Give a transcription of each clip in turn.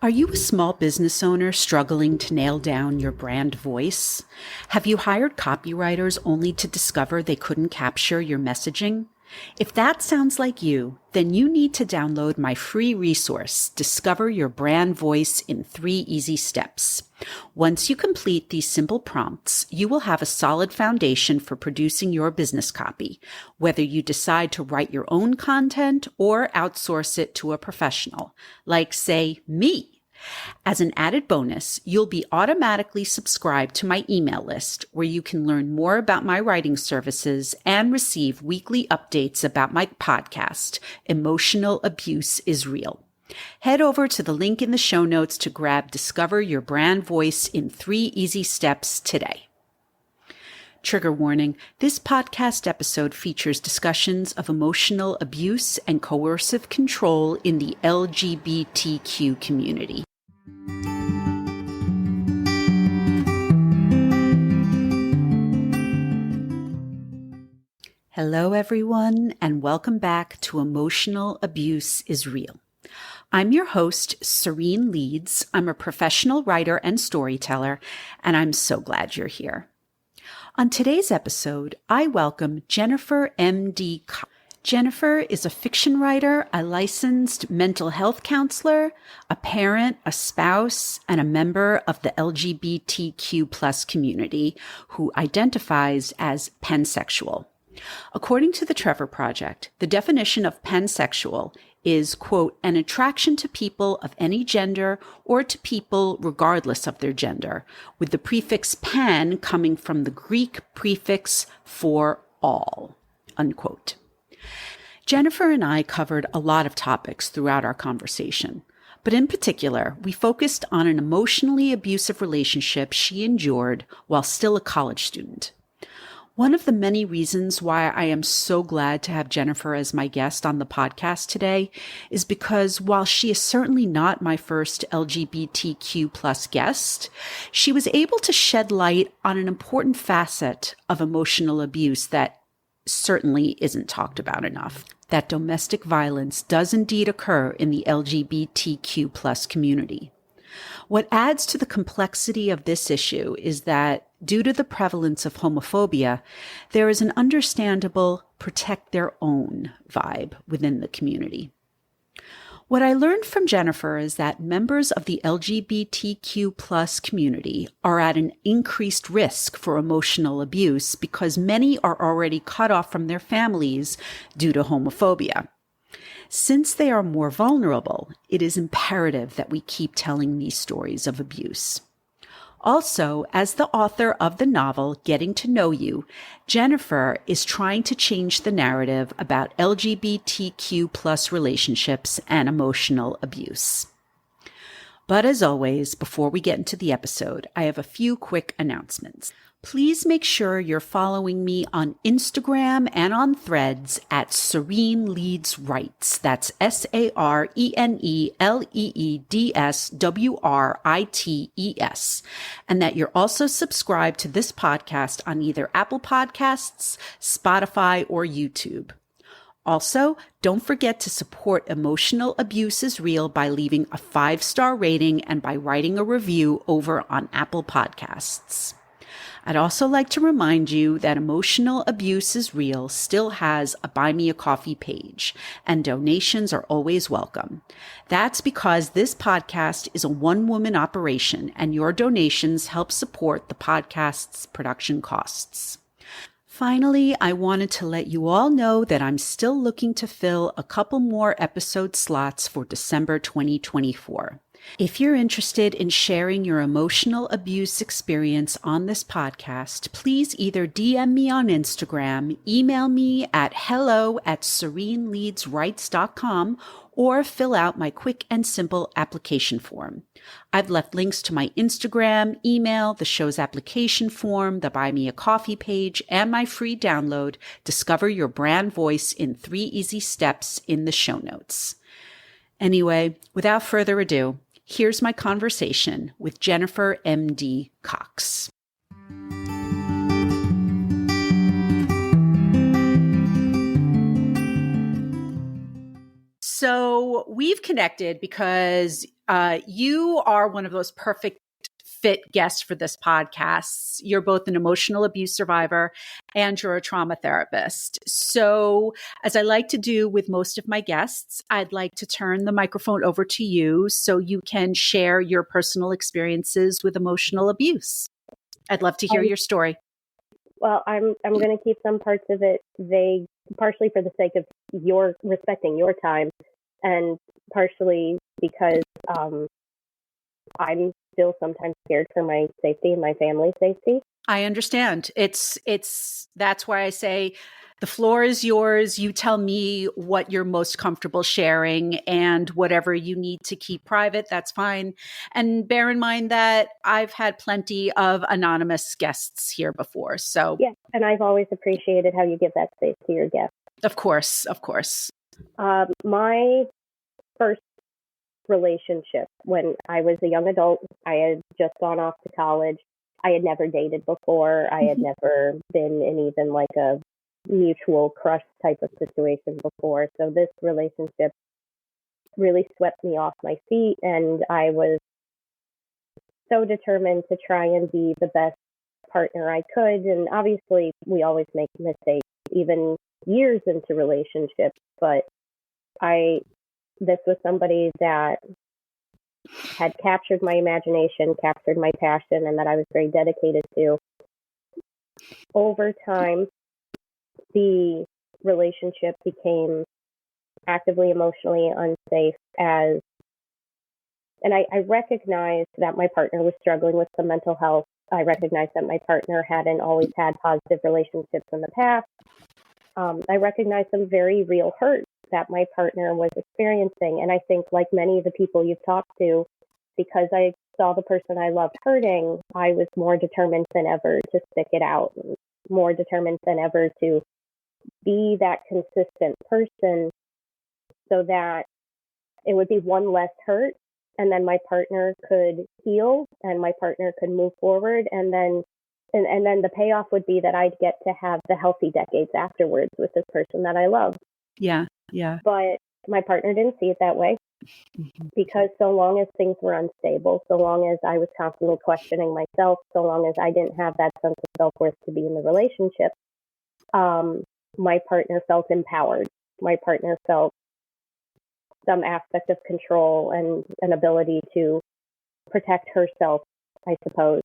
Are you a small business owner struggling to nail down your brand voice? Have you hired copywriters only to discover they couldn't capture your messaging? If that sounds like you, then you need to download my free resource, Discover Your Brand Voice in 3 Easy Steps. Once you complete these simple prompts, you will have a solid foundation for producing your business copy, whether you decide to write your own content or outsource it to a professional, like, say, me. As an added bonus, you'll be automatically subscribed to my email list where you can learn more about my writing services and receive weekly updates about my podcast, Emotional Abuse is Real. Head over to the link in the show notes to grab Discover Your Brand Voice in 3 Easy Steps today. Trigger warning, this podcast episode features discussions of emotional abuse and coercive control in the LGBTQ community. Hello, everyone, and welcome back to Emotional Abuse is Real. I'm your host, Serene Leeds. I'm a professional writer and storyteller, and I'm so glad you're here. On today's episode, I welcome Jennifer M.D. Cox. Jennifer is a fiction writer, a licensed mental health counselor, a parent, a spouse, and a member of the LGBTQ+ community who identifies as pansexual. According to the Trevor Project, the definition of pansexual is, quote, an attraction to people of any gender or to people regardless of their gender, with the prefix pan coming from the Greek prefix for all, unquote. Jennifer and I covered a lot of topics throughout our conversation, but in particular, we focused on an emotionally abusive relationship she endured while still a college student. One of the many reasons why I am so glad to have Jennifer as my guest on the podcast today is because while she is certainly not my first LGBTQ+ guest, she was able to shed light on an important facet of emotional abuse that certainly isn't talked about enough. That domestic violence does indeed occur in the LGBTQ+ community. What adds to the complexity of this issue is that due to the prevalence of homophobia, there is an understandable protect their own vibe within the community. What I learned from Jennifer is that members of the LGBTQ+ community are at an increased risk for emotional abuse because many are already cut off from their families due to homophobia. Since they are more vulnerable, it is imperative that we keep telling these stories of abuse. Also, as the author of the novel Getting to Know You, Jennifer is trying to change the narrative about LGBTQ+ relationships and emotional abuse. But as always, before we get into the episode, I have a few quick announcements. Please make sure you're following me on Instagram and on Threads at Serene Leeds Writes. That's SarenLeedsWrites. And that you're also subscribed to this podcast on either Apple Podcasts, Spotify, or YouTube. Also, don't forget to support Emotional Abuse is Real by leaving a 5-star rating and by writing a review over on Apple Podcasts. I'd also like to remind you that Emotional Abuse is Real still has a Buy Me a Coffee page, and donations are always welcome. That's because this podcast is a one-woman operation, and your donations help support the podcast's production costs. Finally, I wanted to let you all know that I'm still looking to fill a couple more episode slots for December 2024. If you're interested in sharing your emotional abuse experience on this podcast, please either DM me on Instagram, email me at hello@sereneleadswrites.com, or fill out my quick and simple application form. I've left links to my Instagram, email, the show's application form, the Buy Me a Coffee page, and my free download, Discover Your Brand Voice in 3 Easy Steps, in the show notes. Anyway, without further ado, here's my conversation with Jennifer M.D. Cox. So we've connected because You are one of those perfect fit guests for this podcast. You're both an emotional abuse survivor and you're a trauma therapist. So, as I like to do with most of my guests, I'd like to turn the microphone over to you so you can share your personal experiences with emotional abuse. I'd love to hear your story. Well, I'm going to keep some parts of it vague, partially for the sake of your respecting your time, and partially because I'm still sometimes scared for my safety and my family's safety. I understand. That's why I say the floor is yours. You tell me what you're most comfortable sharing, and whatever you need to keep private, that's fine. And bear in mind that I've had plenty of anonymous guests here before. So yeah, and I've always appreciated how you give that space to your guests. Of course, of course. My first relationship when I was a young adult, I had just gone off to college. I had never dated before. I had never been in even like a mutual crush type of situation before. So this relationship really swept me off my feet, and I was so determined to try and be the best partner I could. And obviously, we always make mistakes, even years into relationships. But this was somebody that had captured my imagination, captured my passion, and that I was very dedicated to. Over time, the relationship became actively emotionally unsafe and I recognized that my partner was struggling with some mental health. I recognized that my partner hadn't always had positive relationships in the past. I recognized some very real hurt that my partner was experiencing. And I think, like many of the people you've talked to, because I saw the person I loved hurting, I was more determined than ever to stick it out, more determined than ever to be that consistent person so that it would be one less hurt, and then my partner could heal and my partner could move forward, and then the payoff would be that I'd get to have the healthy decades afterwards with this person that I love. Yeah. But my partner didn't see it that way, because so long as things were unstable, so long as I was constantly questioning myself, so long as I didn't have that sense of self-worth to be in the relationship, my partner felt empowered. My partner felt some aspect of control and an ability to protect herself, I suppose.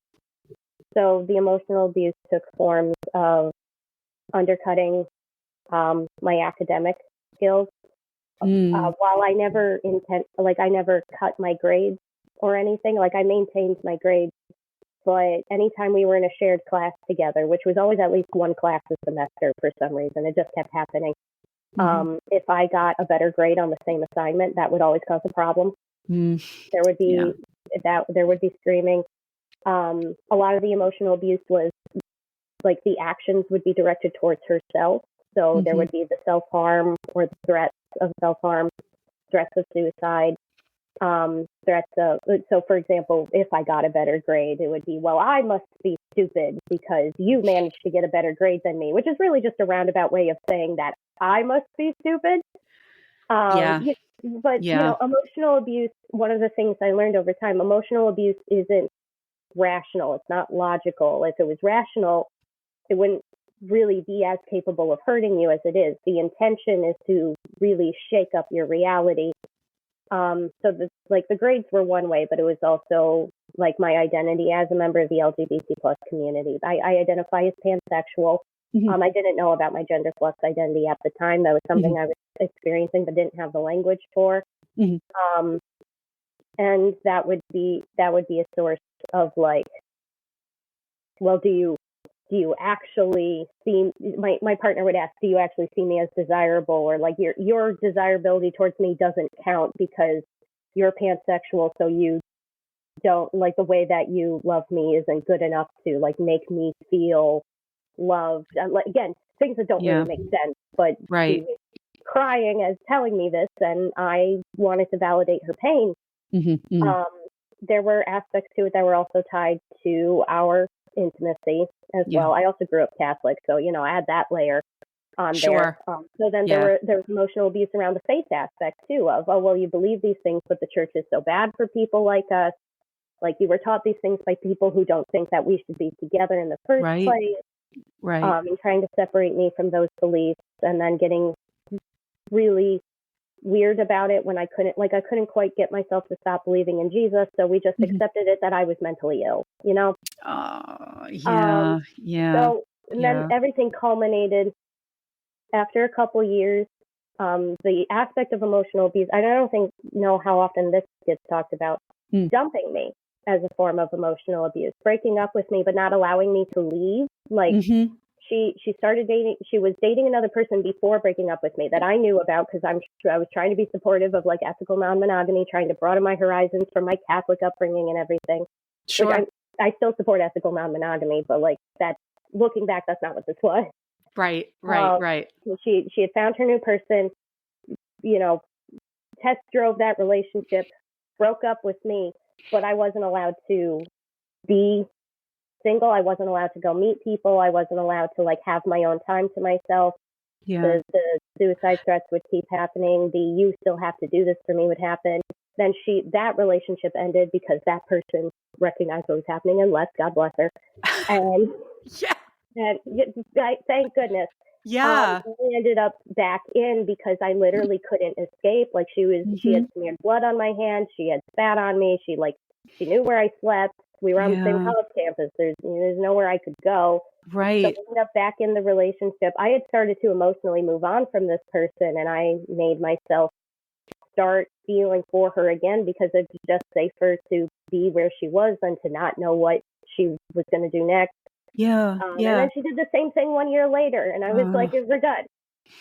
So the emotional abuse took forms of undercutting my academic skills. While I never I never cut my grades or anything. Like, I maintained my grades, but anytime we were in a shared class together, which was always at least one class a semester for some reason, it just kept happening. If I got a better grade on the same assignment, that would always cause a problem. There would be there would be screaming. A lot of the emotional abuse was like the actions would be directed towards herself. So there would be the self-harm or the threats of self-harm, threats of suicide, threats of, so for example, if I got a better grade, it would be, well, I must be stupid because you managed to get a better grade than me, which is really just a roundabout way of saying that I must be stupid. But, you know, emotional abuse, one of the things I learned over time, emotional abuse isn't rational. It's not logical. If it was rational, it wouldn't really be as capable of hurting you as it is. The intention is to really shake up your reality. So the grades were one way, but it was also like my identity as a member of the LGBT plus community. I identify as pansexual. I didn't know about my gender flux identity at the time. That was something I was experiencing, but didn't have the language for. And that would be a source of like, well, do you actually see, my partner would ask, do you actually see me as desirable? Or like your desirability towards me doesn't count because you're pansexual, so you don't, like, the way that you love me isn't good enough to like make me feel loved. Like, again, things that don't really make sense, but she was crying as telling me this, and I wanted to validate her pain. There were aspects to it that were also tied to our intimacy as well. I also grew up Catholic, so, you know, I had that layer. on Sure. there. So then Yeah. there was emotional abuse around the faith aspect too of, oh, well, you believe these things, but the church is so bad for people like us. Like, you were taught these things by people who don't think that we should be together in the first Right. place. Right. And trying to separate me from those beliefs, and then getting really weird about it when I couldn't quite get myself to stop believing in Jesus. So we just accepted it that I was mentally ill, you know? Oh, yeah. Yeah. So, and then everything culminated after a couple years. The aspect of emotional abuse, I don't know how often this gets talked about, dumping me as a form of emotional abuse, breaking up with me, but not allowing me to leave. Like, she was dating another person before breaking up with me that I knew about, because I was trying to be supportive of like ethical non-monogamy, trying to broaden my horizons from my Catholic upbringing and everything. Sure. Like, I still support ethical non-monogamy, but like, that, looking back, that's not what this was. Right. She had found her new person, you know, test drove that relationship, broke up with me, but I wasn't allowed to be single. I wasn't allowed to go meet people. I wasn't allowed to like have my own time to myself. Yeah. The suicide threats would keep happening. The "you still have to do this for me" would happen. Then that relationship ended because that person recognized what was happening and left. God bless her. And yeah. And thank goodness. Yeah. I ended up back in because I literally couldn't escape. Like, she had smeared blood on my hands. She had spat on me. She knew where I slept. We were on the same college campus. There's nowhere I could go. Right. So I ended up back in the relationship. I had started to emotionally move on from this person, and I made myself start feeling for her again, because it's just safer to be where she was than to not know what she was going to do next. Yeah. And then she did the same thing 1 year later, and I was like, we're done.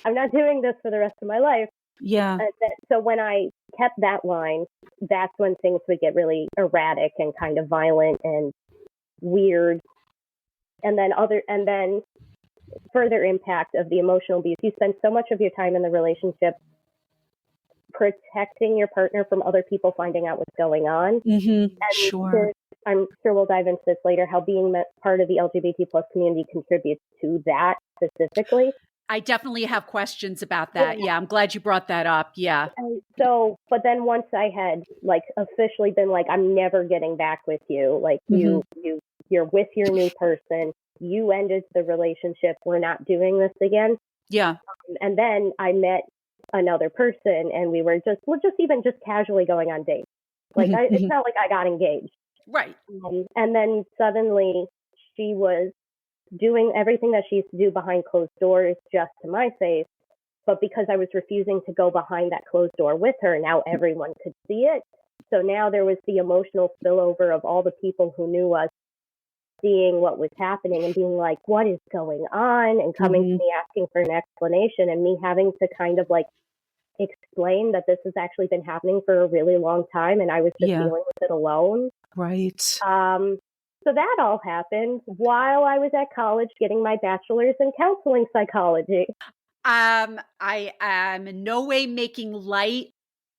I'm not doing this for the rest of my life. Yeah. So when I kept that line, that's when things would get really erratic and kind of violent and weird. And then further impact of the emotional abuse. You spend so much of your time in the relationship protecting your partner from other people finding out what's going on. Sure. I'm sure we'll dive into this later, how being part of the LGBT plus community contributes to that specifically. I definitely have questions about that. Yeah, I'm glad you brought that up. Yeah. And so, but then once I had like officially been like, I'm never getting back with you. Like, you're with your new person. You ended the relationship. We're not doing this again. Yeah. And then I met another person, and we were just casually going on dates. Like, it's not like I got engaged. Right. And then suddenly she was doing everything that she used to do behind closed doors just to my face. But because I was refusing to go behind that closed door with her, now everyone could see it. So now there was the emotional spillover of all the people who knew us seeing what was happening and being like, what is going on? And coming to me asking for an explanation, and me having to kind of like explain that this has actually been happening for a really long time, and I was just dealing with it alone. Right. So that all happened while I was at college getting my bachelor's in counseling psychology. I am in no way making light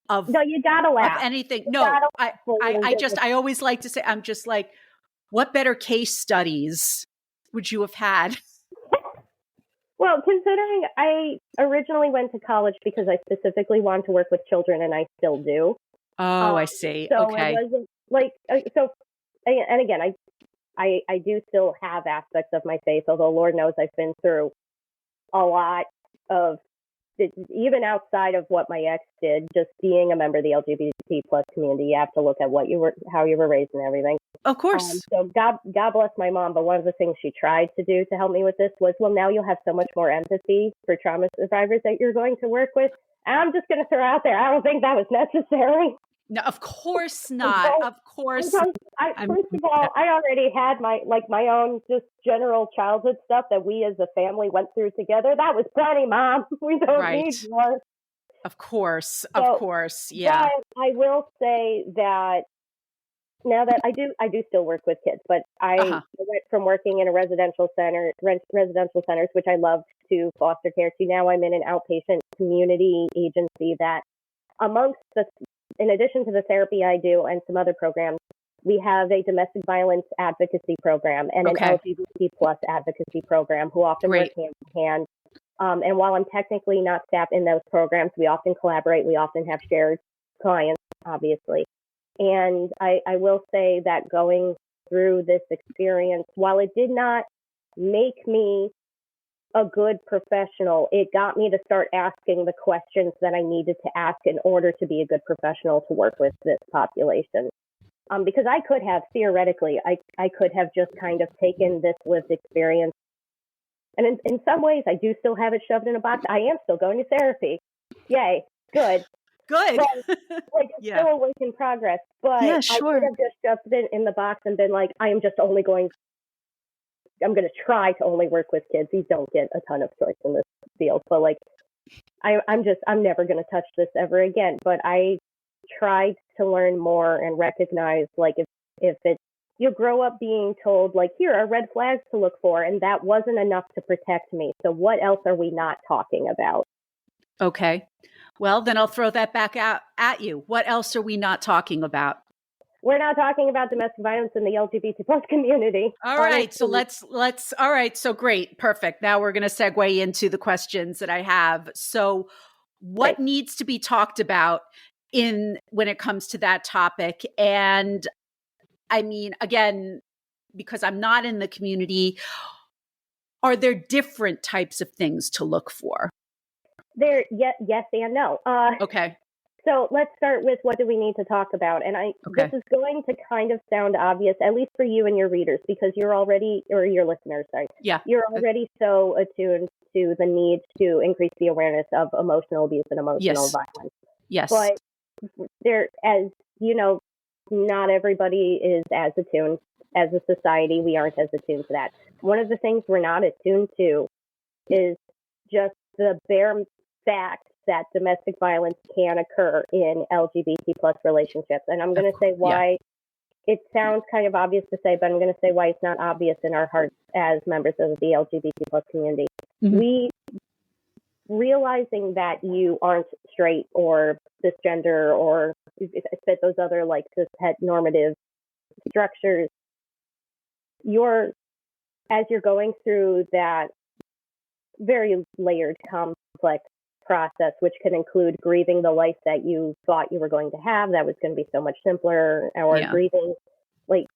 of No, you gotta laugh. Of anything. No, I always like to say, I'm just like, what better case studies would you have had? Well, considering I originally went to college because I specifically wanted to work with children, and I still do. Oh, I see. So okay. It wasn't like, and again, I do still have aspects of my faith, although Lord knows I've been through a lot of, even outside of what my ex did, just being a member of the LGBT plus community. You have to look at how you were raised and everything. Of course. So God bless my mom. But one of the things she tried to do to help me with this was, well, now you'll have so much more empathy for trauma survivors that you're going to work with. And I'm just going to throw out there, I don't think that was necessary. No, of course not. Of course. First of all, I already had my own just general childhood stuff that we as a family went through together. That was plenty, Mom. We don't need more. Of course. Yeah. But I will say that now that I do still work with kids, but I went from working in a residential centers, which I loved, to foster care, to now I'm in an outpatient community agency that, in addition to the therapy I do and some other programs, we have a domestic violence advocacy program and an LGBT plus advocacy program, who often work hand in hand. And while I'm technically not staff in those programs, we often collaborate. We often have shared clients, obviously. And I will say that going through this experience, while it did not make me a good professional, it got me to start asking the questions that I needed to ask in order to be a good professional to work with this population. Because I could have, theoretically, I could have just kind of taken this lived experience. And in some ways, I do still have it shoved in a box. I am still going to therapy. Yay. Good. Good. But, like, it's still a work in progress. But Yeah, I sure. could have just shoved it in the box and been like, I'm going to try to only work with kids. You don't get a ton of choice in this field. So, like, I'm never going to touch this ever again. But I tried to learn more and recognize, like, if it's, you grow up being told, like, here are red flags to look for, and that wasn't enough to protect me. So what else are we not talking about? Okay. Well, then I'll throw that back out at you. What else are we not talking about? We're not talking about domestic violence in the LGBT plus community. All right. So let's, all right. So great. Perfect. Now we're going to segue into the questions that I have. So what needs to be talked about when it comes to that topic? And I mean, again, because I'm not in the community, are there different types of things to look for? Yes and no. Okay. So let's start with what do we need to talk about? And this is going to kind of sound obvious, at least for you and your readers, because you're already, or your listeners, sorry. Yeah. You're already so attuned to the need to increase the awareness of emotional abuse and emotional violence. Yes. But as you know, not everybody is as attuned. As a society, we aren't as attuned to that. One of the things we're not attuned to is just the bare fact that domestic violence can occur in LGBT plus relationships. And I'm going to say why it sounds kind of obvious to say, but I'm going to say why it's not obvious in our hearts as members of the LGBT plus community. Mm-hmm. We realizing that you aren't straight or cisgender or fit those other like cishet normative structures, as you're going through that very layered, complex process, which can include grieving the life that you thought you were going to have, that was going to be so much simpler, or grieving, like,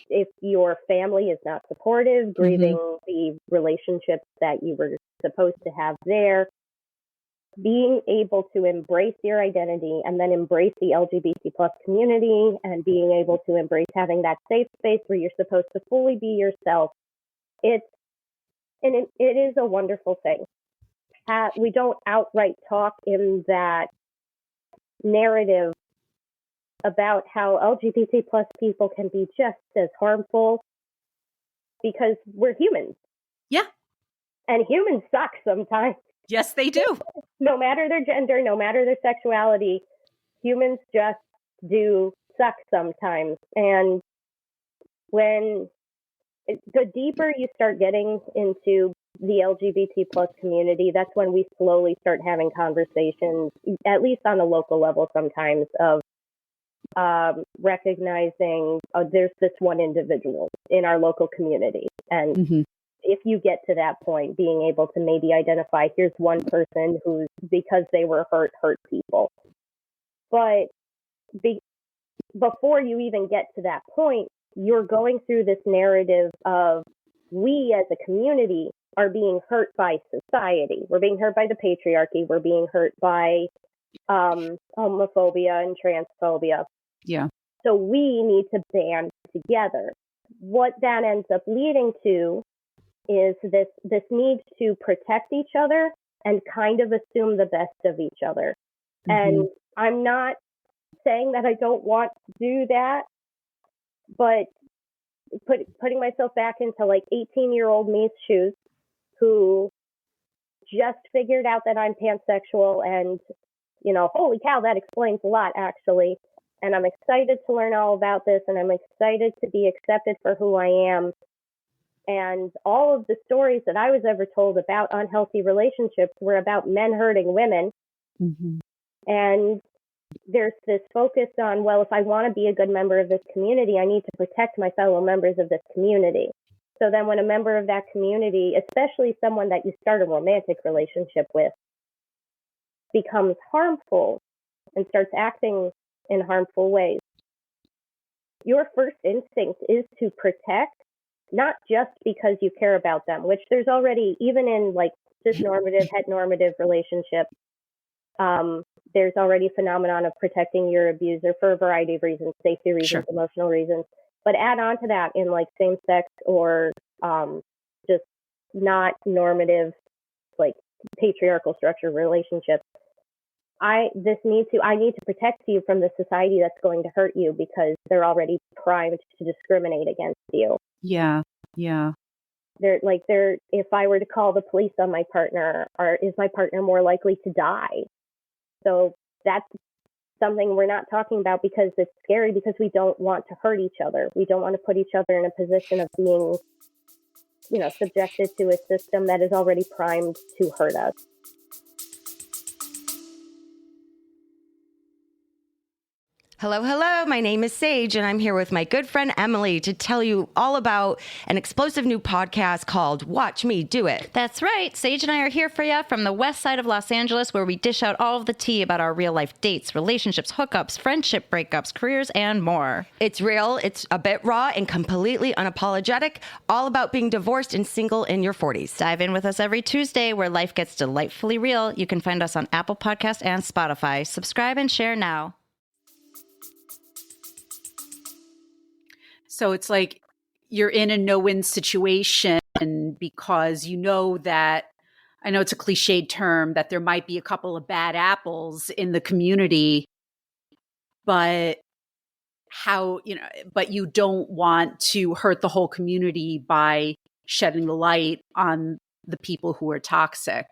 if your family is not supportive, grieving the relationships that you were supposed to have there, being able to embrace your identity and then embrace the LGBT plus community and being able to embrace having that safe space where you're supposed to fully be yourself. It is a wonderful thing. We don't outright talk in that narrative about how LGBT plus people can be just as harmful because we're humans. Yeah. And humans suck sometimes. Yes, they do. No matter their gender, no matter their sexuality, humans just do suck sometimes. And when the deeper you start getting into the LGBT plus community, that's when we slowly start having conversations, at least on a local level sometimes, of recognizing there's this one individual in our local community. And if you get to that point, being able to maybe identify, here's one person who's, because they were hurt people. But before you even get to that point, you're going through this narrative of we as a community are being hurt by society. We're being hurt by the patriarchy. We're being hurt by homophobia and transphobia. Yeah. So we need to band together. What that ends up leading to is this need to protect each other and kind of assume the best of each other. And I'm not saying that I don't want to do that, but putting myself back into like 18-year-old me's shoes, who just figured out that I'm pansexual, and, you know, holy cow, that explains a lot, actually. And I'm excited to learn all about this, and I'm excited to be accepted for who I am. And all of the stories that I was ever told about unhealthy relationships were about men hurting women. And there's this focus on, well, if I want to be a good member of this community, I need to protect my fellow members of this community. So then when a member of that community, especially someone that you start a romantic relationship with, becomes harmful and starts acting in harmful ways, your first instinct is to protect, not just because you care about them, which there's already, even in like cis-normative, heteronormative relationships, there's already a phenomenon of protecting your abuser for a variety of reasons, safety reasons, Sure. emotional reasons. But add on to that in like same-sex or just not normative, like patriarchal structure relationships. I need to protect you from the society that's going to hurt you because they're already primed to discriminate against you. Yeah. If I were to call the police on my partner, is my partner more likely to die? So that's something we're not talking about because it's scary, because we don't want to hurt each other. We don't want to put each other in a position of being, subjected to a system that is already primed to hurt us. Hello, hello. My name is Sage, and I'm here with my good friend Emily to tell you all about an explosive new podcast called Watch Me Do It. That's right. Sage and I are here for you from the west side of Los Angeles, where we dish out all of the tea about our real life dates, relationships, hookups, friendship breakups, careers, and more. It's real, it's a bit raw, and completely unapologetic, all about being divorced and single in your 40s. Dive in with us every Tuesday, where life gets delightfully real. You can find us on Apple Podcasts and Spotify. Subscribe and share now. So it's like you're in a no-win situation because you know that, I know it's a cliched term, that there might be a couple of bad apples in the community, but but you don't want to hurt the whole community by shedding the light on the people who are toxic.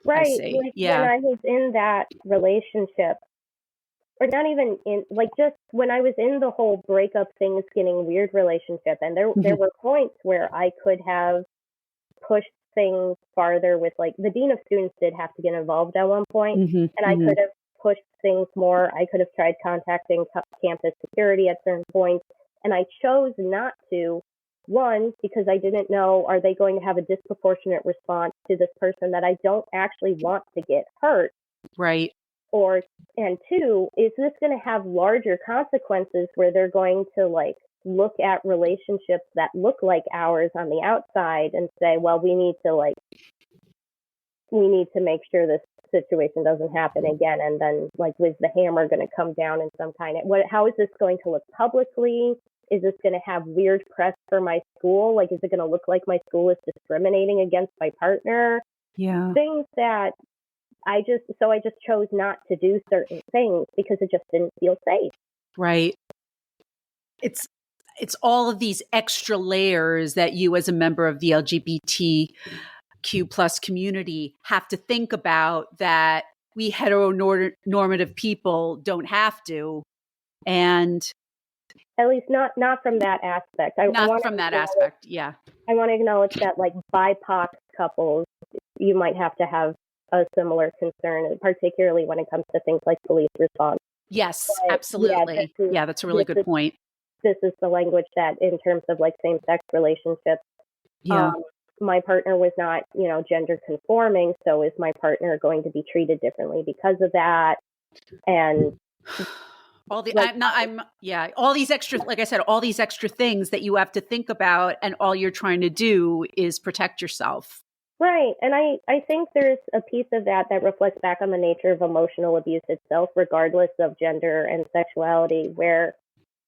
Right. Yeah. When I was in that relationship, or not even in, just when I was in the whole breakup things getting weird relationship, and there were points where I could have pushed things farther with, the dean of students did have to get involved at one point, and I could have pushed things more. I could have tried contacting campus security at certain points, and I chose not to. One, because I didn't know, are they going to have a disproportionate response to this person that I don't actually want to get hurt? Right. And two, is this going to have larger consequences where they're going to look at relationships that look like ours on the outside and say, well, we need to make sure this situation doesn't happen again. And then was the hammer going to come down in some kind of, how is this going to look publicly? Is this going to have weird press for my school? Is it going to look like my school is discriminating against my partner? Yeah. Things that I just chose not to do certain things because it just didn't feel safe. Right. It's all of these extra layers that you, as a member of the LGBTQ plus community, have to think about that we heteronormative people don't have to. And at least not from that aspect. Yeah. I want to acknowledge that BIPOC couples, you might have to have a similar concern, particularly when it comes to things like police response. Yes, but absolutely. Yeah, that's a really good point. This is the language that, in terms of same-sex relationships, my partner was not, gender conforming. So is my partner going to be treated differently because of that? And all these extra, like I said, all these extra things that you have to think about, and all you're trying to do is protect yourself. Right. And I think there's a piece of that reflects back on the nature of emotional abuse itself, regardless of gender and sexuality, where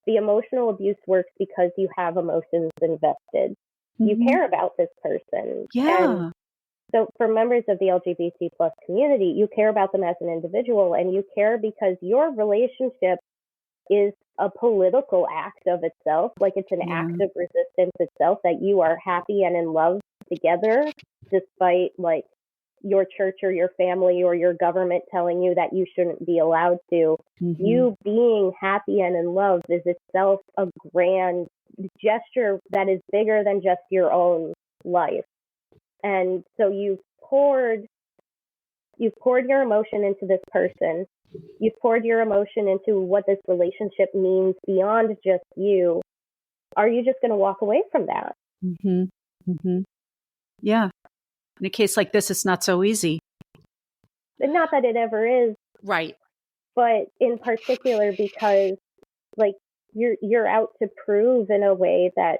the emotional abuse works because you have emotions invested. You care about this person. Yeah. And so for members of the LGBT plus community, you care about them as an individual, and you care because your relationship is a political act of itself. It's an act of resistance itself, that you are happy and in love together, despite your church or your family or your government telling you that you shouldn't be allowed to. You being happy and in love is itself a grand gesture that is bigger than just your own life. And so you've poured your emotion into this person. You've poured your emotion into what this relationship means beyond just you. Are you just going to walk away from that? Mm-hmm. Mm-hmm. Yeah. In a case like this, it's not so easy. And not that it ever is, Right. but in particular because like you're out to prove in a way that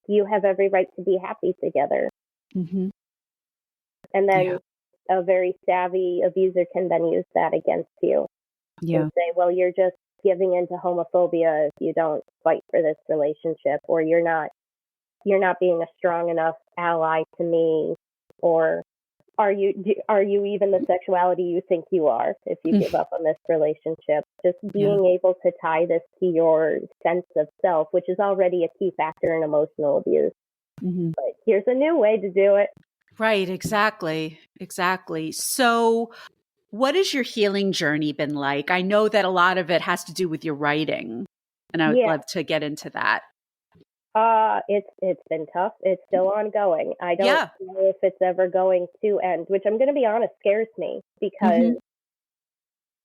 you have every right to be happy together. Mm-hmm. And then a very savvy abuser can then use that against you and say, well, you're just giving into homophobia if you don't fight for this relationship, or you're not being a strong enough ally to me, or are you even the sexuality you think you are if you give up on this relationship? Just being able to tie this to your sense of self, which is already a key factor in emotional abuse. Mm-hmm. But here's a new way to do it. Right, exactly. So what has your healing journey been like? I know that a lot of it has to do with your writing, and I would love to get into that. It's been tough. It's still ongoing. I don't know if it's ever going to end, which I'm going to be honest, scares me because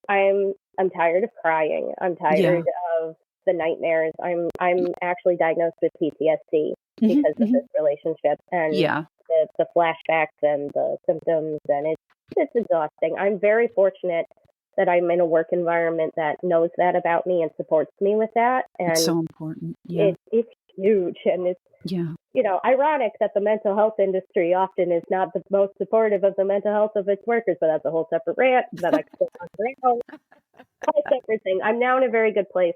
I'm tired of crying. I'm tired of the nightmares. I'm actually diagnosed with PTSD because of this relationship and the flashbacks and the symptoms, and it's exhausting. I'm very fortunate that I'm in a work environment that knows that about me and supports me with that. And it's so important. Yeah. It's huge. And it's, ironic that the mental health industry often is not the most supportive of the mental health of its workers, but that's a whole separate rant that I could go on. Whole separate thing. I'm now in a very good place.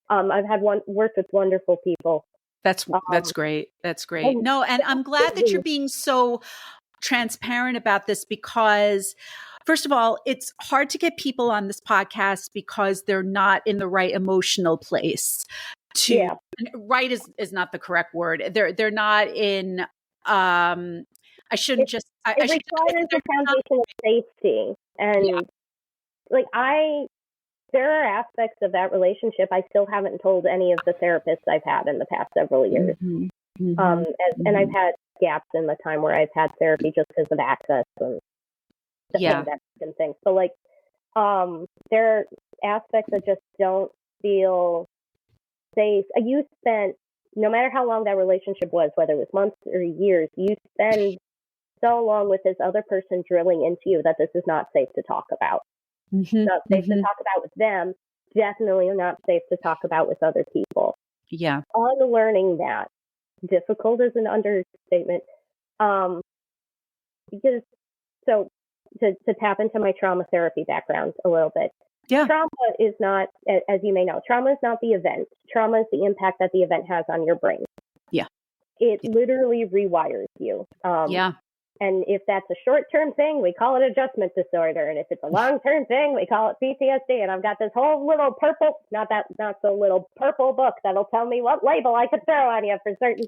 I've had worked with wonderful people. That's great. That's great. No, and I'm glad that you're being so transparent about this because, first of all, it's hard to get people on this podcast because they're not in the right emotional place. Right is not the correct word. They're not in. I shouldn't just. It requires a foundation of safety, and there are aspects of that relationship I still haven't told any of the therapists I've had in the past several years. And I've had gaps in the time where I've had therapy just because of access and the pandemic and things. So there are aspects that just don't feel safe. You spent, no matter how long that relationship was, whether it was months or years, you spend so long with this other person drilling into you that this is not safe to talk about. Not safe to talk about with them. Definitely not safe to talk about with other people. Yeah. Unlearning that. Difficult is an understatement. Because to tap into my trauma therapy background a little bit. Yeah. Trauma is not, as you may know, trauma is not the event. Trauma is the impact that the event has on your brain. Yeah. It literally rewires you. And if that's a short-term thing, we call it adjustment disorder. And if it's a long-term thing, we call it PTSD. And I've got this whole little not so little purple book that'll tell me what label I could throw on you for certain.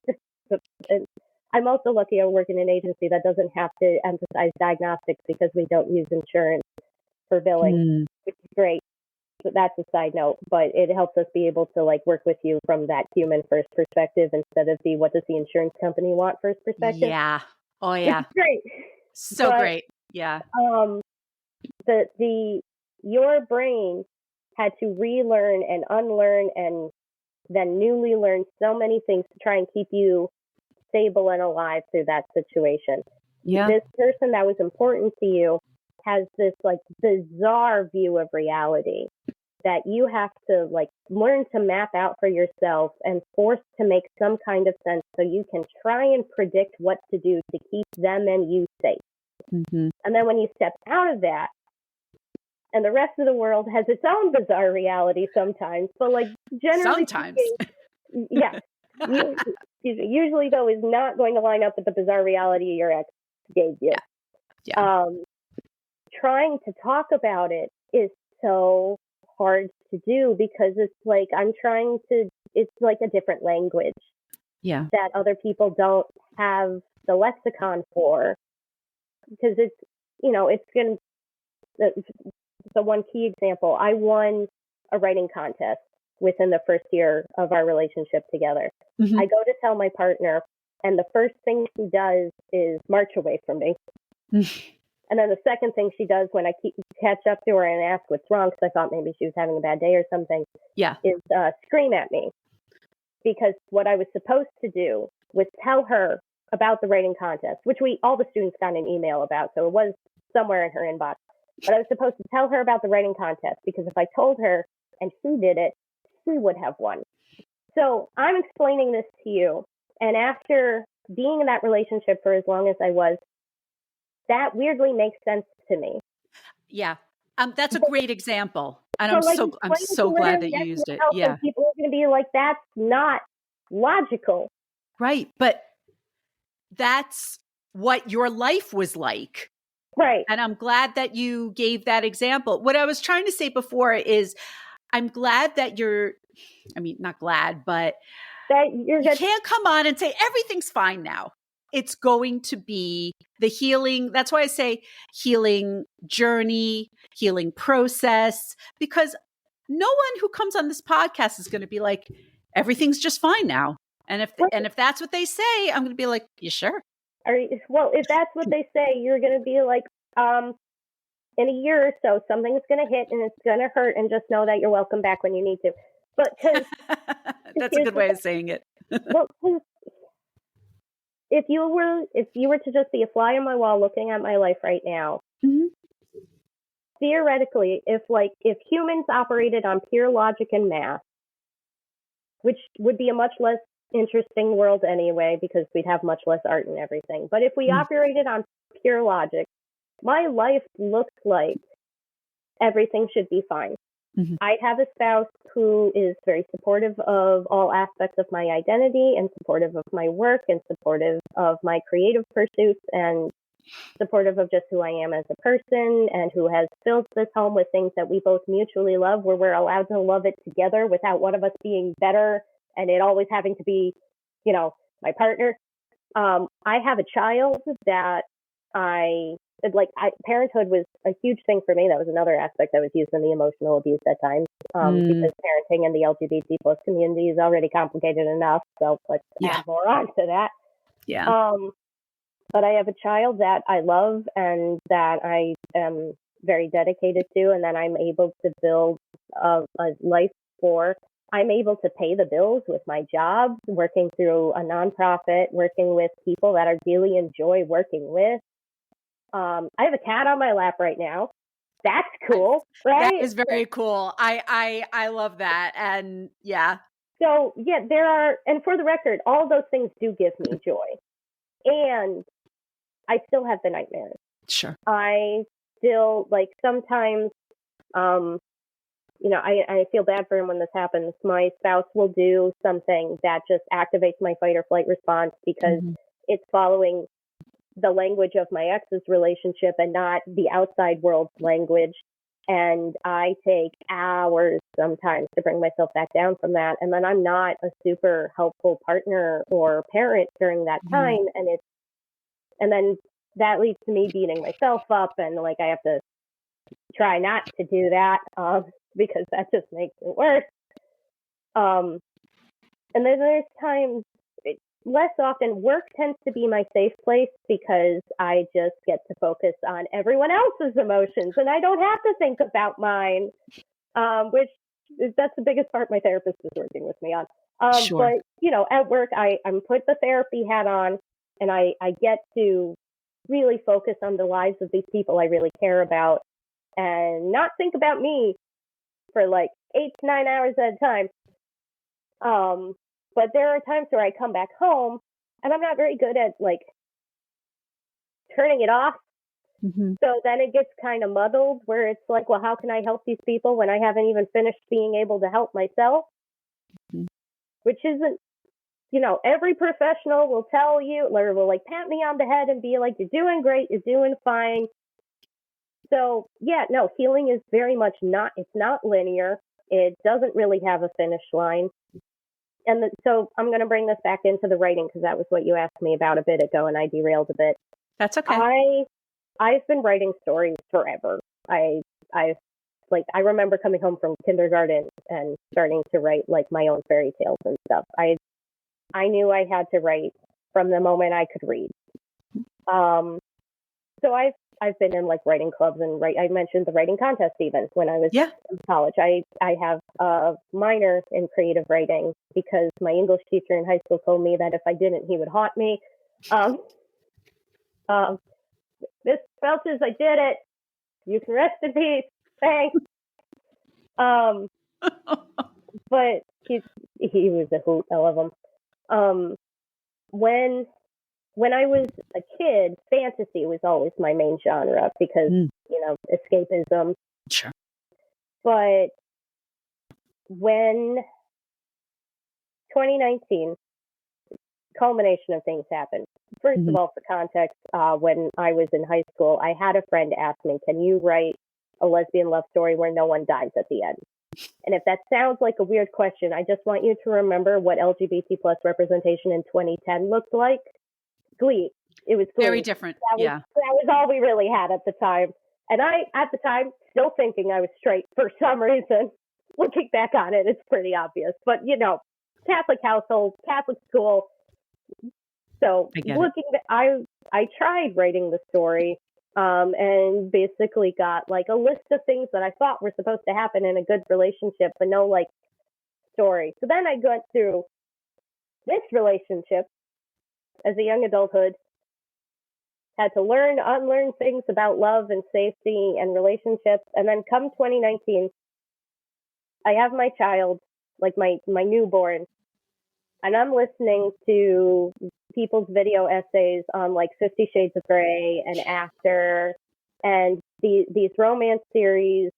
And I'm also lucky I work in an agency that doesn't have to emphasize diagnostics because we don't use insurance for billing, which is great. But that's a side note. But it helps us be able to work with you from that human first perspective instead of the what does the insurance company want first perspective. Yeah. Oh yeah. It's great. Great. Yeah. Your brain had to relearn and unlearn and then newly learn so many things to try and keep you stable and alive through that situation. Yeah. This person that was important to you has this bizarre view of reality that you have to learn to map out for yourself and force to make some kind of sense so you can try and predict what to do to keep them and you safe. And then when you step out of that, and the rest of the world has its own bizarre reality sometimes, but generally speaking, yeah, usually though is not going to line up with the bizarre reality your ex gave you. Yeah. Trying to talk about it is so hard to do because it's it's like a different language that other people don't have the lexicon for, because it's going to, so one key example, I won a writing contest within the first year of our relationship together. I go to tell my partner, and the first thing she does is march away from me. And then the second thing she does when I catch up to her and ask what's wrong, because I thought maybe she was having a bad day or something, is scream at me. Because what I was supposed to do was tell her about the writing contest, which all the students got an email about. So it was somewhere in her inbox. But I was supposed to tell her about the writing contest because if I told her and she did it, she would have won. So I'm explaining this to you. And after being in that relationship for as long as I was, that weirdly makes sense to me. Yeah. That's a great example. And I'm so glad that you used it. Yeah. People are going to be like, that's not logical. Right. But that's what your life was like. Right. And I'm glad that you gave that example. What I was trying to say before is I'm glad that not glad, but that you can't come on and say everything's fine now. It's going to be the healing. That's why I say healing journey, healing process, because no one who comes on this podcast is going to be like, everything's just fine now. And if that's what they say, I'm going to be like, you sure? Well, if that's what they say, you're going to be like, in a year or so, something's going to hit and it's going to hurt, and just know that you're welcome back when you need to. But that's a good way of saying it. Well, if you were to just be a fly on my wall looking at my life right now, mm-hmm. Theoretically, if humans operated on pure logic and math, which would be a much less interesting world anyway, because we'd have much less art and everything. But if we operated on pure logic, my life looks like everything should be fine. Mm-hmm. I have a spouse who is very supportive of all aspects of my identity and supportive of my work and supportive of my creative pursuits and supportive of just who I am as a person, and who has filled this home with things that we both mutually love, where we're allowed to love it together without one of us being better and it always having to be, my partner. I have a child that parenthood was a huge thing for me. That was another aspect I was using the emotional abuse at times, because parenting in the LGBT plus community is already complicated enough. So let's add more on to that. Yeah. But I have a child that I love and that I am very dedicated to, and that I'm able to build a life for. I'm able to pay the bills with my job, working through a nonprofit, working with people that I really enjoy working with. I have a cat on my lap right now. That's cool, right? That is very cool. I love that. And yeah. So there are, and for the record, all those things do give me joy. And I still have the nightmares. Sure. I still, sometimes, I feel bad for him when this happens. My spouse will do something that just activates my fight or flight response because it's following the language of my ex's relationship and not the outside world's language. And I take hours sometimes to bring myself back down from that. And then I'm not a super helpful partner or parent during that time. And then that leads to me beating myself up. And I have to try not to do that, because that just makes it worse. And then there's times, less often, work tends to be my safe place because I just get to focus on everyone else's emotions and I don't have to think about mine, that's the biggest part my therapist is working with me on. Sure. But, at work, I'm put the therapy hat on and I get to really focus on the lives of these people I really care about and not think about me for 8 to 9 hours at a time. But there are times where I come back home and I'm not very good at turning it off. Mm-hmm. So then it gets kind of muddled where it's like, well, how can I help these people when I haven't even finished being able to help myself? Mm-hmm. Which isn't, every professional will tell you, or will pat me on the head and be like, you're doing great, you're doing fine. So healing is very much it's not linear. It doesn't really have a finish line. And so I'm going to bring this back into the writing because that was what you asked me about a bit ago and I derailed a bit. That's okay. I've been writing stories forever. I remember coming home from kindergarten and starting to write my own fairy tales and stuff. I knew I had to write from the moment I could read. So I've been in like writing clubs and I mentioned the writing contest even when I was Yeah. in college. I have a minor in creative writing because my English teacher in high school told me that if I didn't, he would haunt me. Miss Felches, I did it. You can rest in peace. Thanks. But he was a hoot. I love him. When I was a kid, fantasy was always my main genre because, escapism. Sure. But when 2019, culmination of things happened. First of all, for context, when I was in high school, I had a friend ask me, can you write a lesbian love story where no one dies at the end? And if that sounds like a weird question, I just want you to remember what LGBT plus representation in 2010 looked like. Glee. It was Glee. Very different. That was all we really had at the time. And I, at the time, still thinking I was straight for some reason. Looking back on it, it's pretty obvious. But, Catholic household, Catholic school. So I tried writing the story and basically got like a list of things that I thought were supposed to happen in a good relationship, but no like story. So then I went through this relationship as a young adulthood, had to unlearn things about love and safety and relationships. And then come 2019, I have my child, like my newborn, and I'm listening to people's video essays on like 50 Shades of Grey and After and these romance series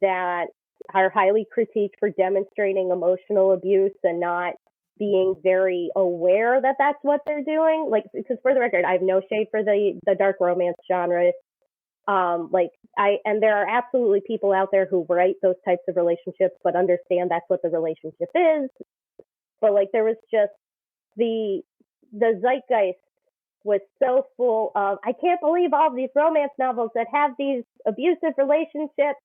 that are highly critiqued for demonstrating emotional abuse and not being very aware that that's what they're doing. Like, because for the record, I have no shade for the dark romance genre. And there are absolutely people out there who write those types of relationships, but understand that's what the relationship is. But like, there was just the zeitgeist was so full of, I can't believe all of these romance novels that have these abusive relationships,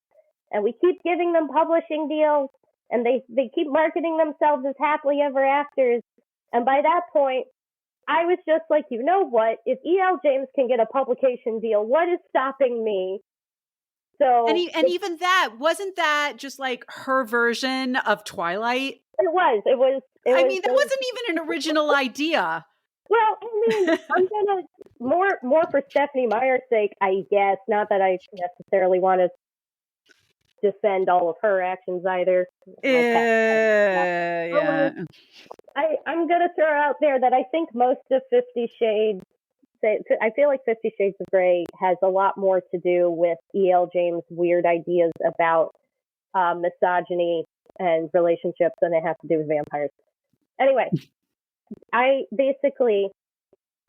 and we keep giving them publishing deals, and they keep marketing themselves as happily ever afters. And by that point, I was just like, you know what? If E.L. James can get a publication deal, what is stopping me? So, and even that, wasn't that just like her version of Twilight? It was. I mean, that wasn't even an original idea. Well, I mean, I'm gonna more for Stephenie Meyer's sake, I guess. Not that I necessarily want to defend all of her actions either. Yeah. I'm gonna throw out there that I think most of 50 Shades. I feel like 50 Shades of Grey has a lot more to do with E.L. James' weird ideas about misogyny and relationships than it has to do with vampires. Anyway, I basically,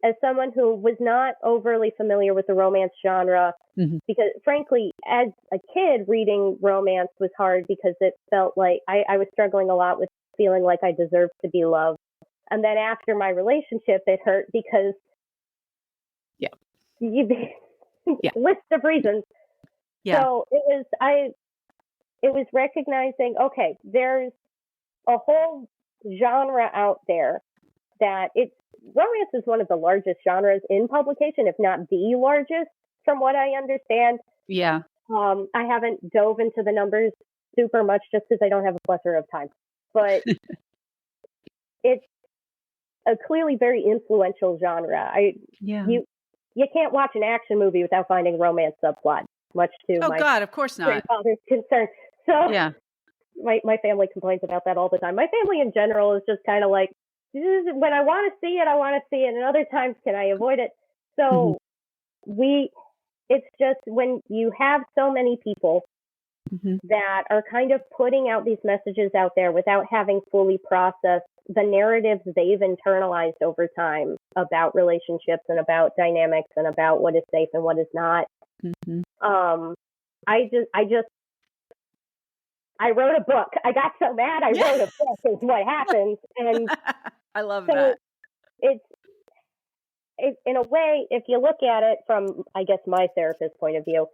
as someone who was not overly familiar with the romance genre, because frankly, as a kid, reading romance was hard because it felt like I was struggling a lot with feeling like I deserved to be loved. And then after my relationship, it hurt because list of reasons. Yeah. So it was recognizing, okay, there's a whole genre out there that romance is one of the largest genres in publication, if not the largest, from what I understand. Yeah. I haven't dove into the numbers super much just because I don't have a plethora of time, but it's a clearly very influential genre. You can't watch an action movie without finding romance subplot, much to my God, of course not. grandfather's concern. So my family complains about that all the time. My family in general is just kind of like, when I want to see it, I want to see it, and other times can I avoid it? So it's just when you have so many people that are kind of putting out these messages out there without having fully processed the narratives they've internalized over time about relationships and about dynamics and about what is safe and what is not. I wrote a book. I got so mad I wrote a book is what happens. And I love that. It's in a way, if you look at it from, I guess, my therapist's point of view,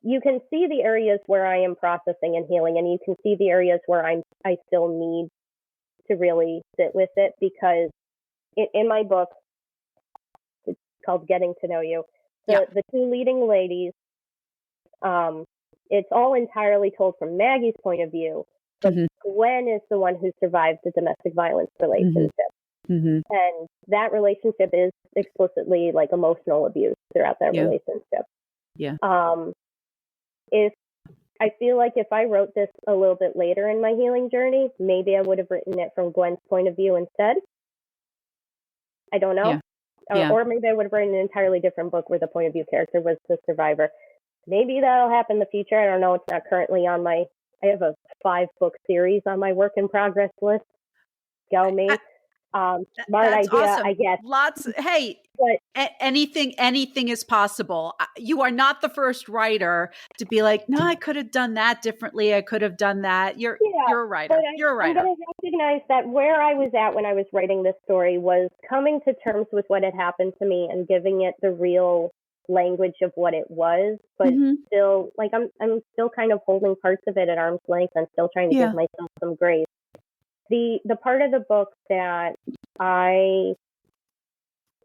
you can see the areas where I am processing and healing, and you can see the areas where I still need to really sit with it, because in my book, it's called Getting to Know You. the two leading ladies, it's all entirely told from Maggie's point of view, but Gwen is the one who survived the domestic violence relationship. And that relationship is explicitly like emotional abuse throughout that relationship. Yeah. If I feel like if I wrote this a little bit later in my healing journey, maybe I would have written it from Gwen's point of view instead. I don't know. Or maybe I would have written an entirely different book where the point of view character was the survivor. Maybe that'll happen in the future. I don't know. It's not currently on I have a 5-book series on my work in progress list. Go me. Smart That's idea, awesome. I guess. But anything is possible. You are not the first writer to be like, no, I could have done that differently. I could have done that. You're a writer. You're a writer. I'm going to recognize that where I was at when I was writing this story was coming to terms with what had happened to me and giving it the real language of what it was, but still, like, I'm still kind of holding parts of it at arm's length. I'm still trying to give myself some grace. The part of the book that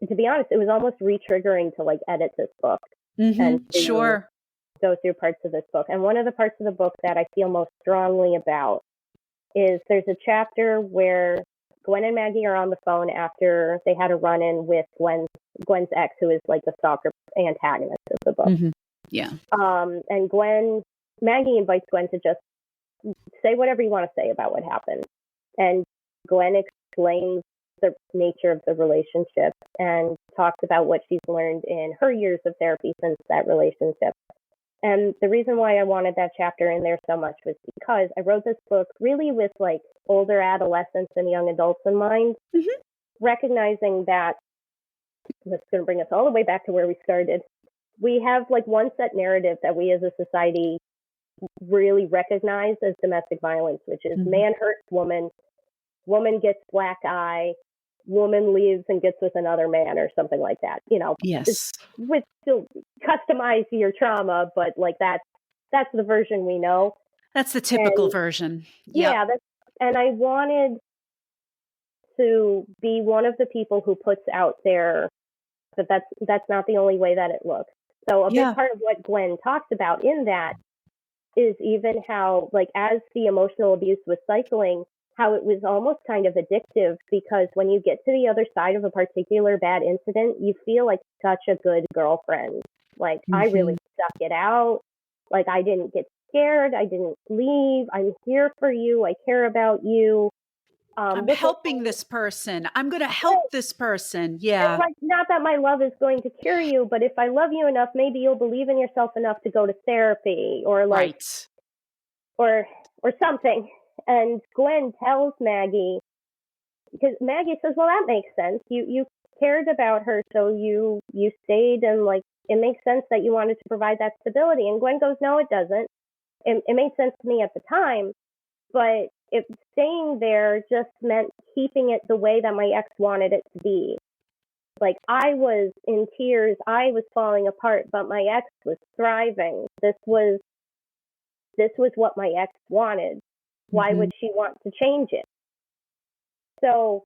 to be honest, it was almost re-triggering to like edit this book and to go through parts of this book. And one of the parts of the book that I feel most strongly about is there's a chapter where Gwen and Maggie are on the phone after they had a run-in with Gwen's ex, who is like the stalker antagonist of the book. And Maggie invites Gwen to just say whatever you want to say about what happened. And Gwen explains the nature of the relationship and talks about what she's learned in her years of therapy since that relationship. And the reason why I wanted that chapter in there so much was because I wrote this book really with like older adolescents and young adults in mind, recognizing that that's going to bring us all the way back to where we started. We have like one set narrative that we as a society really recognize as domestic violence, which is man hurts woman, woman gets black eye, woman leaves and gets with another man or something like that. You know, with still customize your trauma, but like that's the version we know. That's the typical version. And I wanted to be one of the people who puts out there that that's not the only way that it looks. So a big part of what Gwen talks about in that is even how, like, as the emotional abuse was cycling, how it was almost kind of addictive, because when you get to the other side of a particular bad incident, you feel like such a good girlfriend. Like, I really stuck it out. Like, I didn't get scared. I didn't leave. I'm here for you. I care about you. I'm helping this person. I'm going to help this person. Yeah. And like, not that my love is going to cure you, but if I love you enough, maybe you'll believe in yourself enough to go to therapy or like, or something. And Gwen tells Maggie, because Maggie says, well, that makes sense. You cared about her, so you stayed, and like, it makes sense that you wanted to provide that stability. And Gwen goes, no, it doesn't. It made sense to me at the time, but if staying there just meant keeping it the way that my ex wanted it to be. Like, I was in tears, I was falling apart, but my ex was thriving. This was what my ex wanted. Why would she want to change it? So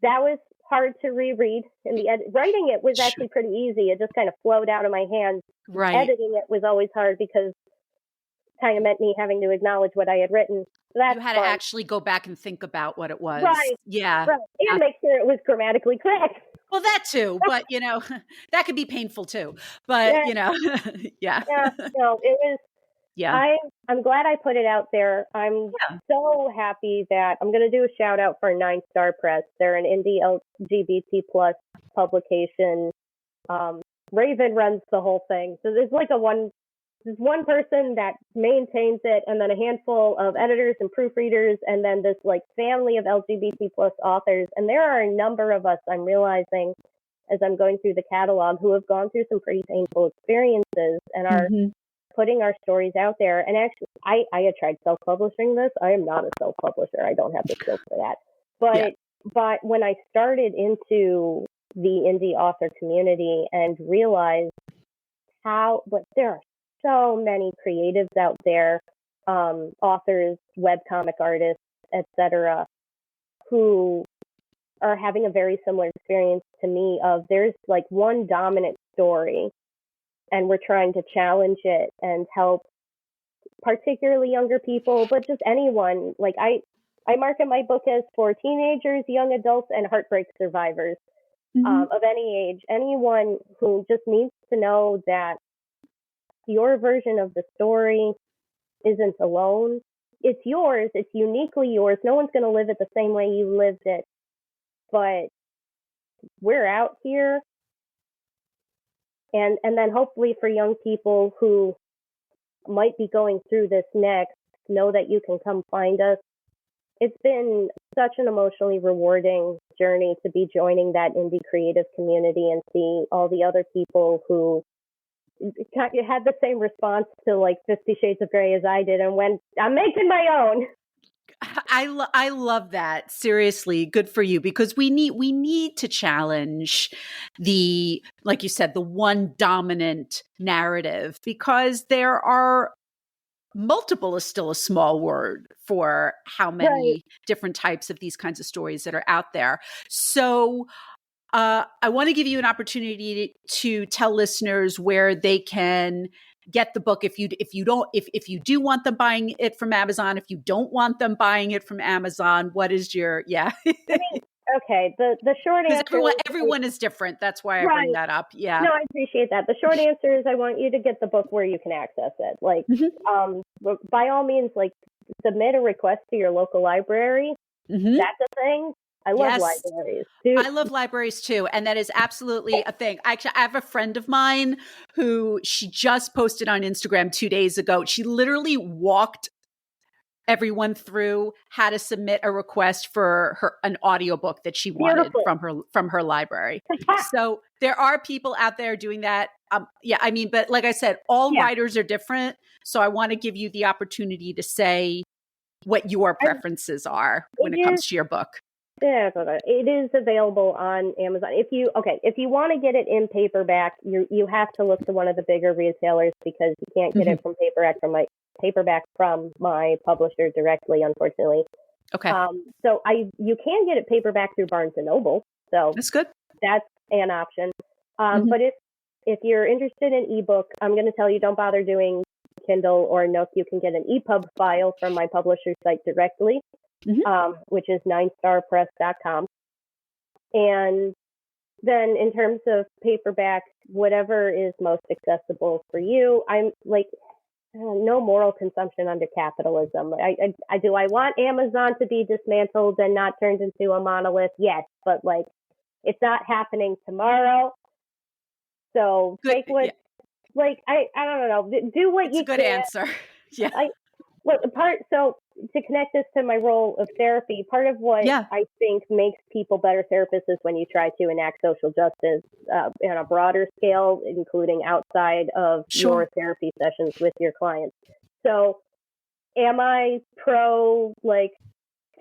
that was hard to reread. In the writing it was actually pretty easy. It just kind of flowed out of my hands. Editing it was always hard because it kind of meant me having to acknowledge what I had written. So you had to actually go back and think about what it was. Right. Yeah. Right. And make sure it was grammatically correct. Well, that too, but you know, that could be painful too. But you know, no, it was. Yeah. I'm glad I put it out there. I'm so happy that I'm going to do a shout out for 9 Star Press. They're an indie LGBT plus publication. Raven runs the whole thing. So there's like there's one person that maintains it, and then a handful of editors and proofreaders, and then this like family of LGBT plus authors. And there are a number of us, I'm realizing as I'm going through the catalog, who have gone through some pretty painful experiences and are putting our stories out there. And actually, I had tried self-publishing this. I am not a self-publisher. I don't have the skills for that. But when I started into the indie author community and realized but there are so many creatives out there, authors, webcomic artists, etc., who are having a very similar experience to me of there's like one dominant story and we're trying to challenge it and help particularly younger people, but just anyone. Like I market my book as for teenagers, young adults, and heartbreak survivors of any age. Anyone who just needs to know that your version of the story isn't alone. It's yours. It's uniquely yours. No one's going to live it the same way you lived it. But we're out here. And then hopefully for young people who might be going through this next, know that you can come find us. It's been such an emotionally rewarding journey to be joining that indie creative community and see all the other people who had the same response to like 50 Shades of Grey as I did and went, I'm making my own. I love that. Seriously, good for you, because we need to challenge the, like you said, the one dominant narrative, because there are multiple is still a small word for how many different types of these kinds of stories that are out there. So I want to give you an opportunity to tell listeners where they can get the book. If you do want them buying it from Amazon, if you don't want them buying it from Amazon, what is your Okay, the short answer. Everyone is different. That's why I bring that up. Yeah. No, I appreciate that. The short answer is I want you to get the book where you can access it. Like, by all means, like submit a request to your local library. That's a thing. I love libraries. Dude. I love libraries too. And that is absolutely a thing. Actually, I have a friend of mine who she just posted on Instagram 2 days ago. She literally walked everyone through how to submit a request for an audiobook that she wanted from her library. So there are people out there doing that. But like I said, all writers are different. So I want to give you the opportunity to say what your preferences are when it comes to your book. Yeah, it is available on Amazon. If you want to get it in paperback, you have to look to one of the bigger retailers because you can't get it from paperback from my publisher directly, unfortunately. Okay. So you can get it paperback through Barnes and Noble. So that's good. That's an option. But if you're interested in ebook, I'm going to tell you don't bother doing Kindle or Nook. You can get an EPUB file from my publisher site directly. Which is 9starpress.com. And then in terms of paperback, whatever is most accessible for you, I'm like, no moral consumption under capitalism. I want Amazon to be dismantled and not turned into a monolith? Yes, but like, it's not happening tomorrow. So take what, I don't know, do what you can. It's a good answer. Yeah. So to connect this to my role of therapy, part of what I think makes people better therapists is when you try to enact social justice on a broader scale, including outside of your therapy sessions with your clients. So am I pro, like,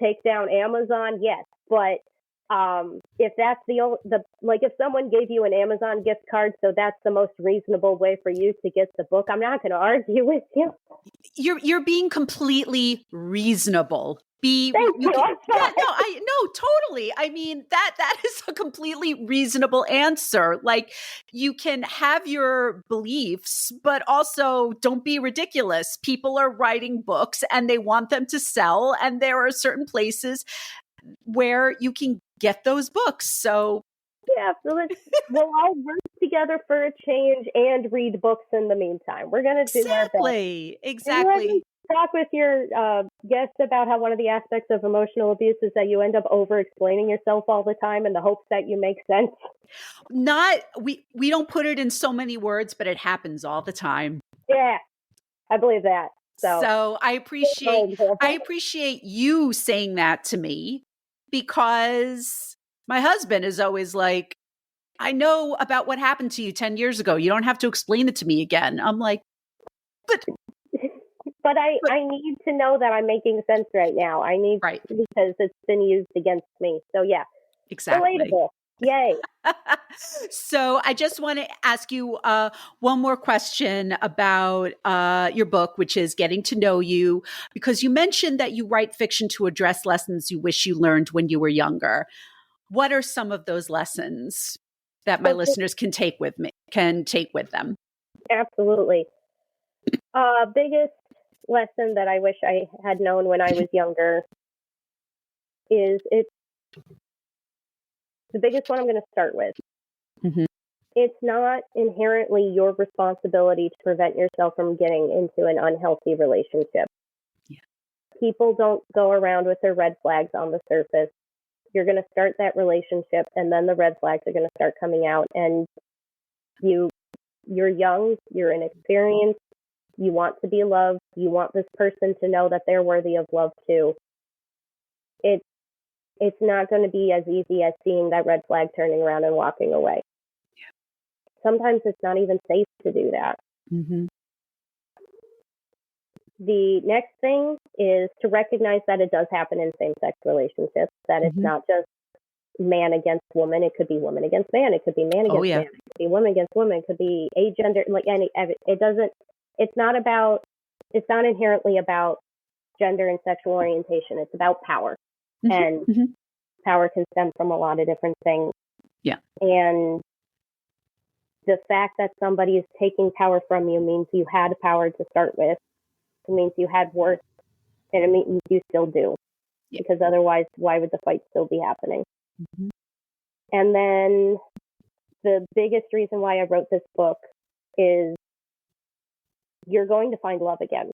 take down Amazon? Yes. But if that's if someone gave you an Amazon gift card, so that's the most reasonable way for you to get the book, I'm not going to argue with you. You're being completely reasonable. Totally. I mean, that is a completely reasonable answer. Like, you can have your beliefs, but also don't be ridiculous. People are writing books and they want them to sell, and there are certain places where you can get those books. So so we'll all work together for a change and read books in the meantime. We're going to do our best. Exactly. Talk with your guest about how one of the aspects of emotional abuse is that you end up over-explaining yourself all the time in the hopes that you make sense. We don't put it in so many words, but it happens all the time. Yeah, I believe that. So I appreciate you saying that to me, because my husband is always like, I know about what happened to you 10 years ago. You don't have to explain it to me again. I'm like, but I need to know that I'm making sense right now. I need because it's been used against me. So yeah, exactly. Relatable. Yay. So I just want to ask you one more question about your book, which is Getting to Know You, because you mentioned that you write fiction to address lessons you wish you learned when you were younger. What are some of those lessons? that my listeners can take with them? Absolutely. Biggest lesson that I wish I had known when I was younger is the biggest one I'm going to start with. Mm-hmm. It's not inherently your responsibility to prevent yourself from getting into an unhealthy relationship. Yeah. People don't go around with their red flags on the surface. You're going to start that relationship, and then the red flags are going to start coming out. And you're young, you're inexperienced, you want to be loved, you want this person to know that they're worthy of love too. It's not going to be as easy as seeing that red flag, turning around and walking away. Sometimes it's not even safe to do that. Mm-hmm. The next thing is to recognize that it does happen in same-sex relationships, that it's not just man against woman. It could be woman against man. It could be man against man. It could be woman against woman. It could be agender. It's not inherently about gender and sexual orientation. It's about power. And power can stem from a lot of different things. Yeah. And the fact that somebody is taking power from you means you had power to start with. It means you had worth, and it means you still do. Yeah. Because otherwise, why would the fight still be happening? Mm-hmm. And then the biggest reason why I wrote this book is you're going to find love again.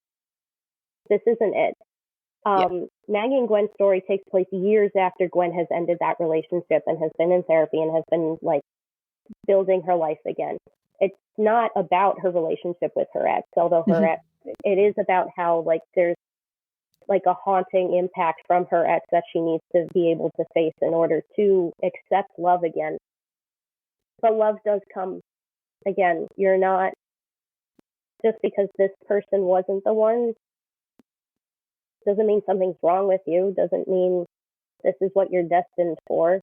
This isn't it. Maggie and Gwen's story takes place years after Gwen has ended that relationship and has been in therapy and has been building her life again. It's not about her relationship with her ex, although her ex, it is about how there's a haunting impact from her ex that she needs to be able to face in order to accept love again. But love does come again. You're not, just because this person wasn't the one, doesn't mean something's wrong with you, doesn't mean this is what you're destined for.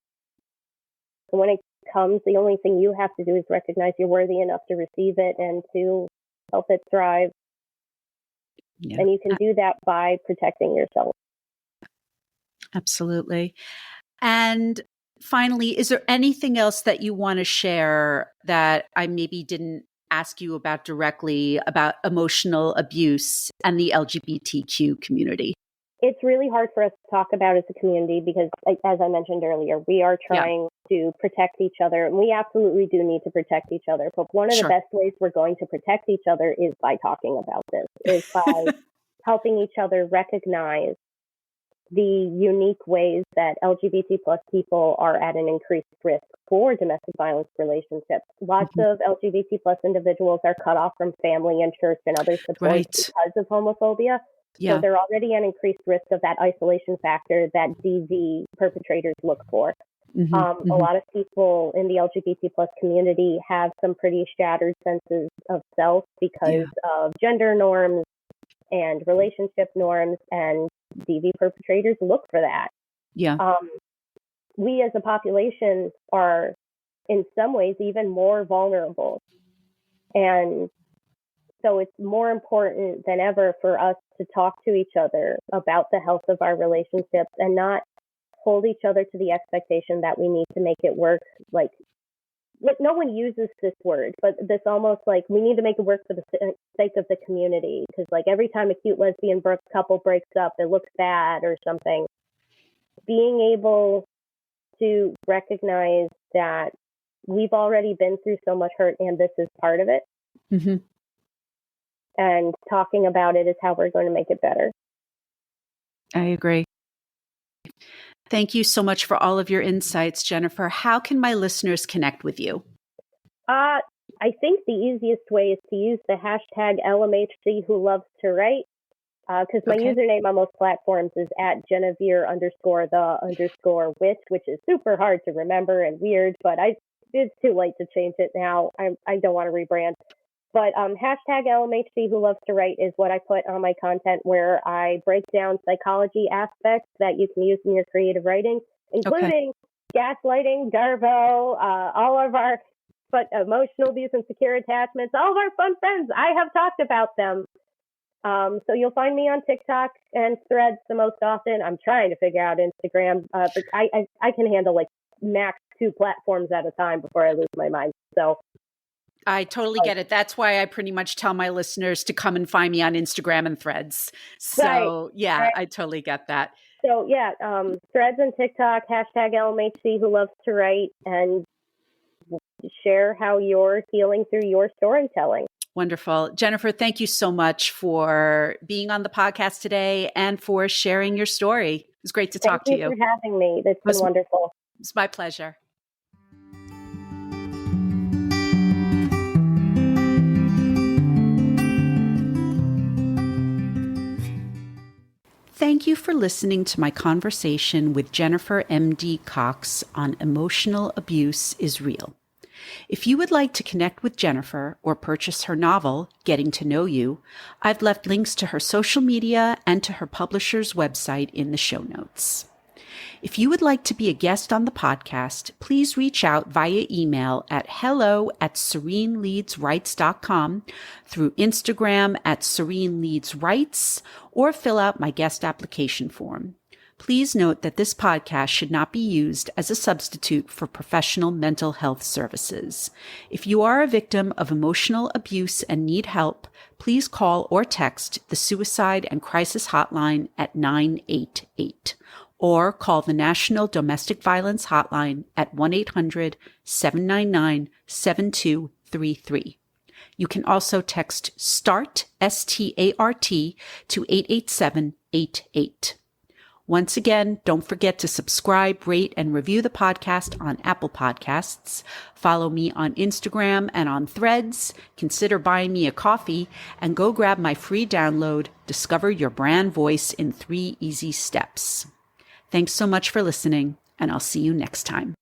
So when it comes, the only thing you have to do is recognize you're worthy enough to receive it and to help it thrive. Yeah. And you can do that by protecting yourself. Absolutely. And finally, is there anything else that you want to share that I maybe didn't ask you about directly about emotional abuse and the LGBTQ community? It's really hard for us to talk about as a community because, as I mentioned earlier, we are trying to protect each other, and we absolutely do need to protect each other. But one of the best ways we're going to protect each other is by talking about this, is by helping each other recognize the unique ways that LGBT plus people are at an increased risk for domestic violence relationships. Lots of LGBT plus individuals are cut off from family and church and other supports because of homophobia. Yeah. So they're already at increased risk of that isolation factor that DV perpetrators look for. A lot of people in the LGBT plus community have some pretty shattered senses of self because of gender norms and relationship norms, and DV perpetrators look for that. Yeah. We as a population are in some ways even more vulnerable. And so it's more important than ever for us to talk to each other about the health of our relationships and not hold each other to the expectation that we need to make it work. No one uses this word, but this almost we need to make it work for the sake of the community. Because every time a cute lesbian couple breaks up, it looks bad or something. Being able to recognize that we've already been through so much hurt and this is part of it. Mm-hmm. And talking about it is how we're going to make it better. I agree. Thank you so much for all of your insights, Jennifer. How can my listeners connect with you? I think the easiest way is to use the hashtag LMHC who loves to write, because my username on most platforms is @Genevieve_the_witch, which is super hard to remember and weird, but it's too late to change it now. I don't want to rebrand. But hashtag LMHC who loves to write is what I put on my content, where I break down psychology aspects that you can use in your creative writing, including gaslighting, Darvo, all of our emotional abuse and secure attachments, all of our fun friends. I have talked about them. So you'll find me on TikTok and Threads the most often. I'm trying to figure out Instagram, but I can handle max 2 platforms at a time before I lose my mind. So I totally get it. That's why I pretty much tell my listeners to come and find me on Instagram and Threads. So right, yeah, right. I totally get that. So yeah, Threads and TikTok, hashtag LMHC who loves to write, and share how you're healing through your storytelling. Wonderful. Jennifer, thank you so much for being on the podcast today and for sharing your story. It was great to talk to you. Thank you for having me. It's been wonderful. It's my pleasure. Thank you for listening to my conversation with Jennifer M.D. Cox on Emotional Abuse is Real. If you would like to connect with Jennifer or purchase her novel, Getting to Know You, I've left links to her social media and to her publisher's website in the show notes. If you would like to be a guest on the podcast, please reach out via email at hello@sereneleadswrites.com, through Instagram @sereneleadswrites, or fill out my guest application form. Please note that this podcast should not be used as a substitute for professional mental health services. If you are a victim of emotional abuse and need help, please call or text the Suicide and Crisis Hotline at 988, or call the National Domestic Violence Hotline at 1-800-799-7233. You can also text START, START, to 88788. Once again, don't forget to subscribe, rate, and review the podcast on Apple Podcasts. Follow me on Instagram and on Threads. Consider buying me a coffee, and go grab my free download, Discover Your Brand Voice in 3 Easy Steps. Thanks so much for listening, and I'll see you next time.